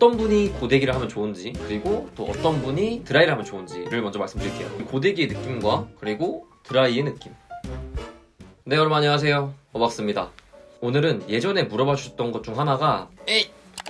어떤 분이 고데기를 하면 좋은지, 그리고 또 어떤 분이 드라이를 하면 좋은지를 먼저 말씀드릴게요. 고데기의 느낌과 그리고 드라이의 느낌. 네, 여러분 안녕하세요, 어박스입니다. 오늘은 예전에 물어봐 주셨던 것 중 하나가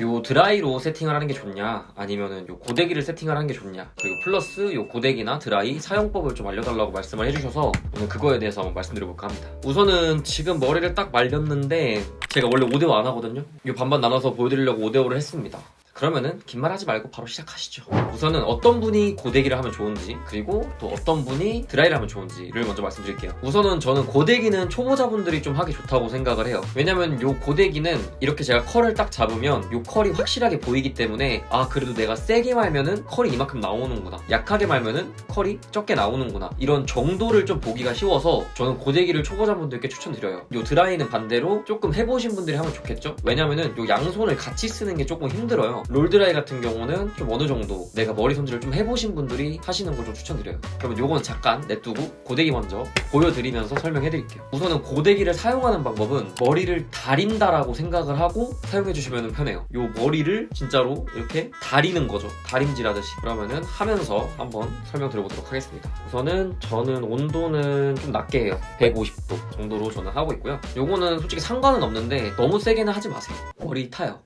요 드라이로 세팅을 하는 게 좋냐, 아니면은 요 고데기를 세팅을 하는 게 좋냐, 그리고 플러스 요 고데기나 드라이 사용법을 좀 알려달라고 말씀을 해주셔서 오늘 그거에 대해서 한번 말씀드려볼까 합니다. 우선은 지금 머리를 딱 말렸는데 제가 원래 5대5 안 하거든요. 요 반반 나눠서 보여드리려고 5대5를 했습니다. 그러면은 긴 말 하지 말고 바로 시작하시죠. 우선은 어떤 분이 고데기를 하면 좋은지, 그리고 또 어떤 분이 드라이를 하면 좋은지를 먼저 말씀드릴게요. 우선은 저는 고데기는 초보자분들이 좀 하기 좋다고 생각을 해요. 왜냐면 요 고데기는 이렇게 제가 컬을 딱 잡으면 요 컬이 확실하게 보이기 때문에 아, 그래도 내가 세게 말면은 컬이 이만큼 나오는구나, 약하게 말면은 컬이 적게 나오는구나, 이런 정도를 좀 보기가 쉬워서 저는 고데기를 초보자분들께 추천드려요. 요 드라이는 반대로 조금 해보신 분들이 하면 좋겠죠? 왜냐면은 요 양손을 같이 쓰는 게 조금 힘들어요. 롤드라이 같은 경우는 좀 어느 정도 내가 머리 손질을 좀 해보신 분들이 하시는 걸 좀 추천드려요. 그러면 요건 잠깐 냅두고 고데기 먼저 보여드리면서 설명해드릴게요. 우선은 고데기를 사용하는 방법은 머리를 다린다라고 생각을 하고 사용해주시면 편해요. 요 머리를 진짜로 이렇게 다리는 거죠. 다림질 하듯이. 그러면은 하면서 한번 설명드려보도록 하겠습니다. 우선은 저는 온도는 좀 낮게 해요. 150도 정도로 저는 하고 있고요. 요거는 솔직히 상관은 없는데 너무 세게는 하지 마세요. 머리 타요.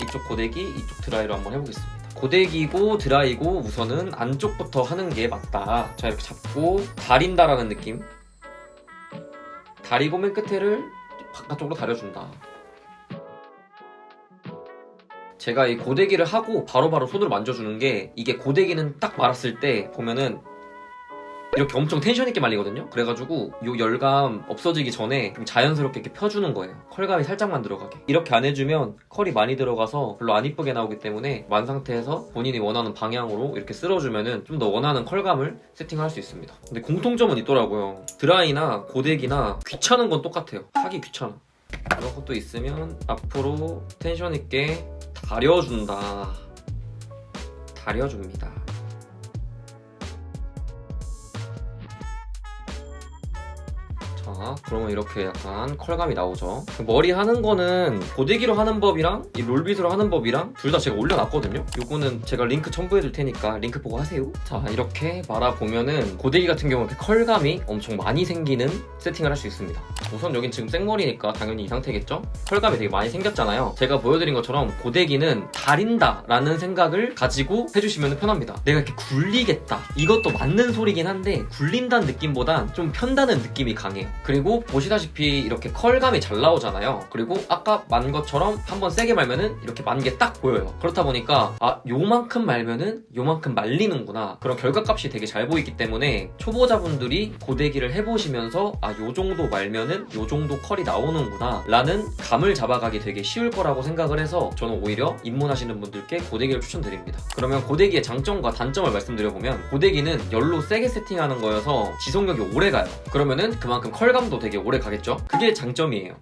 이쪽 고데기, 이쪽 드라이로 한번 해보겠습니다. 고데기고 드라이고 우선은 안쪽부터 하는 게 맞다. 자, 이렇게 잡고 다린다라는 느낌. 다리고 맨 끝에를 바깥쪽으로 다려준다. 제가 이 고데기를 하고 바로바로 손으로 만져주는 게, 이게 고데기는 딱 말았을 때 보면은 이렇게 엄청 텐션 있게 말리거든요. 그래가지고 요 열감 없어지기 전에 좀 자연스럽게 이렇게 펴주는 거예요. 컬감이 살짝만 들어가게. 이렇게 안 해주면 컬이 많이 들어가서 별로 안 이쁘게 나오기 때문에 만 상태에서 본인이 원하는 방향으로 이렇게 쓸어주면은 좀 더 원하는 컬감을 세팅할 수 있습니다. 근데 공통점은 있더라고요. 드라이나 고데기나 귀찮은 건 똑같아요. 하기 귀찮아. 이런 것도 있으면 앞으로 텐션 있게 다려준다. 다려줍니다. 그러면 이렇게 약간 컬감이 나오죠. 머리 하는 거는 고데기로 하는 법이랑 이 롤빗으로 하는 법이랑 둘 다 제가 올려놨거든요. 요거는 제가 링크 첨부해둘 테니까 링크 보고 하세요. 자, 이렇게 말아보면은 고데기 같은 경우는 컬감이 엄청 많이 생기는 세팅을 할 수 있습니다. 우선 여긴 지금 생머리니까 당연히 이 상태겠죠? 컬감이 되게 많이 생겼잖아요. 제가 보여드린 것처럼 고데기는 다린다 라는 생각을 가지고 해주시면 편합니다. 내가 이렇게 굴리겠다, 이것도 맞는 소리긴 한데 굴린다는 느낌보단 좀 편다는 느낌이 강해요. 그리고 보시다시피 이렇게 컬감이 잘 나오잖아요. 그리고 아까 만 것처럼 한번 세게 말면은 이렇게 만 게 딱 보여요. 그렇다 보니까 아, 요만큼 말면은 요만큼 말리는구나, 그런 결과값이 되게 잘 보이기 때문에 초보자분들이 고데기를 해보시면서 아, 요 정도 말면은 요 정도 컬이 나오는구나 라는 감을 잡아가기 되게 쉬울 거라고 생각을 해서 저는 오히려 입문하시는 분들께 고데기를 추천드립니다. 그러면 고데기의 장점과 단점을 말씀드려보면, 고데기는 열로 세게 세팅하는 거여서 지속력이 오래 가요. 그러면은 그만큼 컬감도 되게 오래 가겠죠? 그게 장점이에요.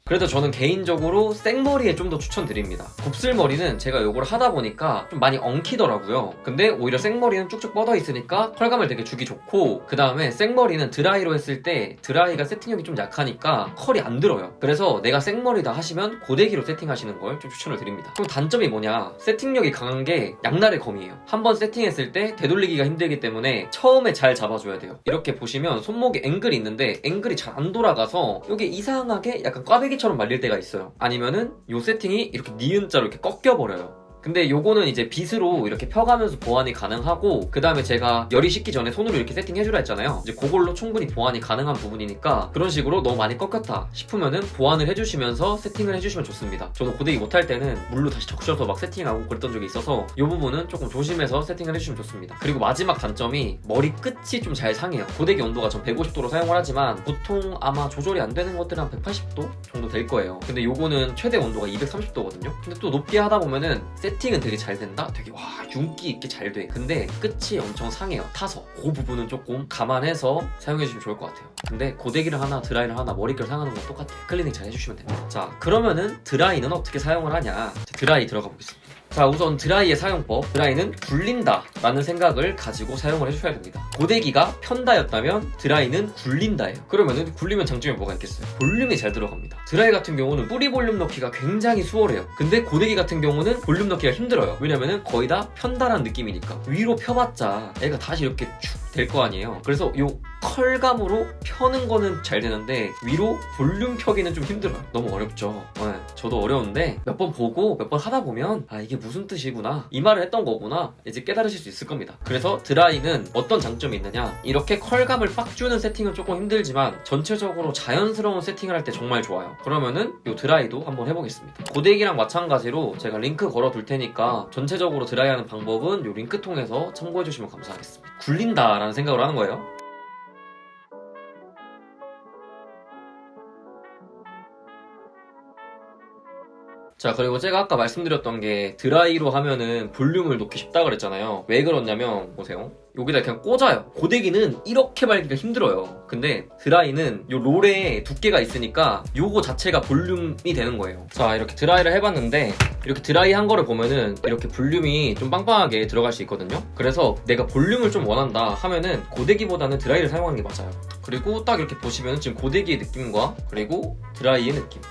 그래서 저는 개인적으로 생머리에 좀 더 추천드립니다. 곱슬머리는 제가 요걸 하다 보니까 좀 많이 엉키더라고요. 근데 오히려 생머리는 쭉쭉 뻗어 있으니까 컬감을 되게 주기 좋고, 그 다음에 생머리는 드라이로 했을 때 드라이가 세팅력이 좀 약하니까 컬이 안 들어요. 그래서 내가 생머리다 하시면 고데기로 세팅하시는 걸 좀 추천을 드립니다. 그럼 단점이 뭐냐? 세팅력이 강한 게 양날의 검이에요. 한번 세팅했을 때 되돌리기가 힘들기 때문에 처음에 잘 잡아줘야 돼요. 이렇게 보시면 손목에 앵글이 있는데 앵글이 잘 안 돌아가서 이게 이상하게 약간 꽈배기처럼 말릴 때가 있어요. 아니면은 요 세팅이 이렇게 니은자로 이렇게 꺾여버려요. 근데 요거는 이제 빗으로 이렇게 펴가면서 보완이 가능하고, 그 다음에 제가 열이 식기 전에 손으로 이렇게 세팅해주라 했잖아요. 이제 그걸로 충분히 보완이 가능한 부분이니까 그런 식으로 너무 많이 꺾였다 싶으면은 보완을 해주시면서 세팅을 해주시면 좋습니다. 저도 고데기 못할 때는 물로 다시 적셔서 막 세팅하고 그랬던 적이 있어서 요 부분은 조금 조심해서 세팅을 해주시면 좋습니다. 그리고 마지막 단점이 머리 끝이 좀 잘 상해요. 고데기 온도가 전 150도로 사용을 하지만 보통 아마 조절이 안 되는 것들은 한 180도 정도 될 거예요. 근데 요거는 최대 온도가 230도거든요. 근데 또 높게 하다 보면은 세팅은 되게 잘 된다? 되게 와, 윤기 있게 잘 돼. 근데 끝이 엄청 상해요, 타서. 그 부분은 조금 감안해서 사용해주시면 좋을 것 같아요. 근데 고데기를 하나 드라이를 하나 머릿결 상하는 건 똑같아요. 클리닝 잘 해주시면 됩니다. 자, 그러면은 드라이는 어떻게 사용을 하냐? 드라이 들어가 보겠습니다. 자, 우선 드라이의 사용법. 드라이는 굴린다 라는 생각을 가지고 사용을 해주셔야 됩니다. 고데기가 편다였다면 드라이는 굴린다예요. 그러면은 굴리면 장점이 뭐가 있겠어요? 볼륨이 잘 들어갑니다. 드라이 같은 경우는 뿌리 볼륨 넣기가 굉장히 수월해요. 근데 고데기 같은 경우는 볼륨 넣기가 힘들어요. 왜냐면은 거의 다 편다라는 느낌이니까. 위로 펴봤자 애가 다시 이렇게 축 될 거 아니에요. 그래서 요 컬감으로 펴는 거는 잘 되는데 위로 볼륨 펴기는 좀 힘들어요. 너무 어렵죠. 네, 저도 어려운데 몇 번 보고 몇 번 하다 보면 아, 이게 무슨 뜻이구나, 이 말을 했던 거구나 이제 깨달으실 수 있을 겁니다. 그래서 드라이는 어떤 장점이 있느냐, 이렇게 컬감을 빡 주는 세팅은 조금 힘들지만 전체적으로 자연스러운 세팅을 할 때 정말 좋아요. 그러면은 요 드라이도 한번 해보겠습니다. 고데기랑 마찬가지로 제가 링크 걸어 둘 테니까 전체적으로 드라이하는 방법은 요 링크 통해서 참고해 주시면 감사하겠습니다. 굴린다 라는 생각으로 하는 거예요. 자, 그리고 제가 아까 말씀드렸던 게 드라이로 하면은 볼륨을 놓기 쉽다 그랬잖아요. 왜 그러냐면 보세요. 여기다 그냥 꽂아요. 고데기는 이렇게 말기가 힘들어요. 근데 드라이는 요 롤에 두께가 있으니까 요거 자체가 볼륨이 되는 거예요. 자, 이렇게 드라이를 해봤는데 이렇게 드라이 한 거를 보면은 이렇게 볼륨이 좀 빵빵하게 들어갈 수 있거든요. 그래서 내가 볼륨을 좀 원한다 하면은 고데기보다는 드라이를 사용하는 게 맞아요. 그리고 딱 이렇게 보시면 지금 고데기의 느낌과 그리고 드라이의 느낌,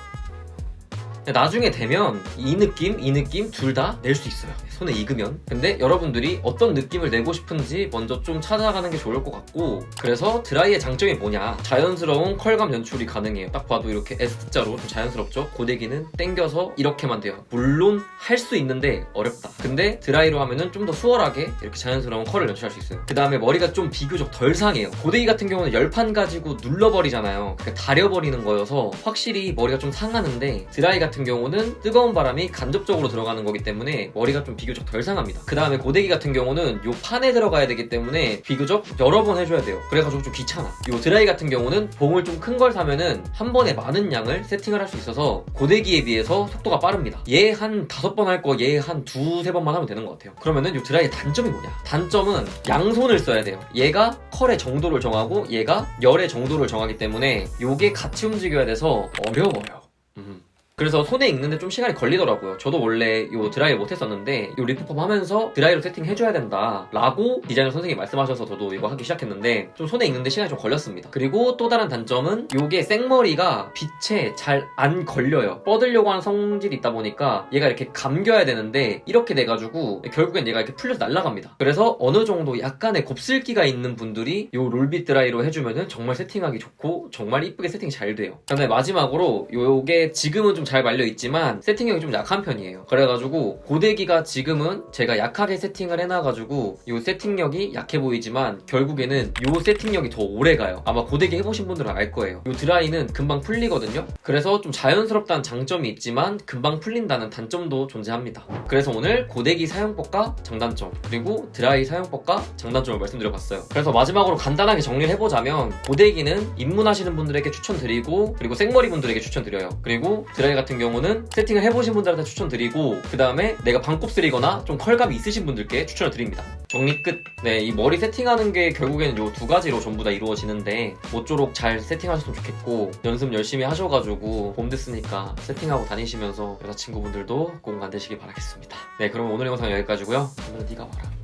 나중에 되면 이 느낌 둘 다 낼 수 있어요. 손에 익으면. 근데 여러분들이 어떤 느낌을 내고 싶은지 먼저 좀 찾아가는 게 좋을 것 같고, 그래서 드라이의 장점이 뭐냐, 자연스러운 컬감 연출이 가능해요. 딱 봐도 이렇게 S자로 좀 자연스럽죠. 고데기는 당겨서 이렇게만 돼요. 물론 할 수 있는데 어렵다. 근데 드라이로 하면은 좀 더 수월하게 이렇게 자연스러운 컬을 연출할 수 있어요. 그 다음에 머리가 좀 비교적 덜 상해요. 고데기 같은 경우는 열판 가지고 눌러버리잖아요. 그러니까 다려버리는 거여서 확실히 머리가 좀 상하는데, 드라이 같은 경우는 뜨거운 바람이 간접적으로 들어가는 거기 때문에 머리가 좀 비교적 덜 상합니다. 그 다음에 고데기 같은 경우는 요 판에 들어가야 되기 때문에 비교적 여러 번 해줘야 돼요. 그래가지고 좀 귀찮아. 요 드라이 같은 경우는 봉을 좀 큰 걸 사면은 한 번에 많은 양을 세팅을 할 수 있어서 고데기에 비해서 속도가 빠릅니다. 얘 한 5번 할 거 얘 한 2-3번만 하면 되는 것 같아요. 그러면은 요 드라이의 단점이 뭐냐, 단점은 양손을 써야 돼요. 얘가 컬의 정도를 정하고 얘가 열의 정도를 정하기 때문에 요게 같이 움직여야 돼서 어려워요. 그래서 손에 익는데 좀 시간이 걸리더라고요. 저도 원래 요 드라이를 못했었는데 요 리프펌 하면서 드라이로 세팅해줘야 된다 라고 디자이너 선생님이 말씀하셔서 저도 이거 하기 시작했는데 좀 손에 익는데 시간이 좀 걸렸습니다. 그리고 또 다른 단점은 요게 생머리가 빛에 잘 안 걸려요. 뻗으려고 하는 성질이 있다 보니까 얘가 이렇게 감겨야 되는데 이렇게 돼가지고 결국엔 얘가 이렇게 풀려서 날아갑니다. 그래서 어느 정도 약간의 곱슬기가 있는 분들이 요 롤빗 드라이로 해주면은 정말 세팅하기 좋고 정말 이쁘게 세팅이 잘 돼요. 그다음에 마지막으로 요게 지금은 좀 잘 말려있지만 세팅력이 좀 약한 편이에요. 그래가지고 고데기가 지금은 제가 약하게 세팅을 해놔가지고 요 세팅력이 약해 보이지만 결국에는 요 세팅력이 더 오래가요. 아마 고데기 해보신 분들은 알 거예요. 요 드라이는 금방 풀리거든요. 그래서 좀 자연스럽다는 장점이 있지만 금방 풀린다는 단점도 존재합니다. 그래서 오늘 고데기 사용법과 장단점, 그리고 드라이 사용법과 장단점을 말씀드려봤어요. 그래서 마지막으로 간단하게 정리를 해보자면 고데기는 입문하시는 분들에게 추천드리고, 그리고 생머리 분들에게 추천드려요. 그리고 드라이 같은 경우는 세팅을 해보신 분들한테 추천드리고, 그 다음에 내가 반곱슬이거나 좀 컬감이 있으신 분들께 추천을 드립니다. 정리 끝. 네, 이 머리 세팅하는 게 결국에는 요 두 가지로 전부 다 이루어지는데 모쪼록 잘 세팅하셨으면 좋겠고, 연습 열심히 하셔가지고 봄 됐으니까 세팅하고 다니시면서 여자친구분들도 꼭 만드시길 바라겠습니다. 네, 그럼 오늘 영상 여기까지고요. 오늘은 네가 와라.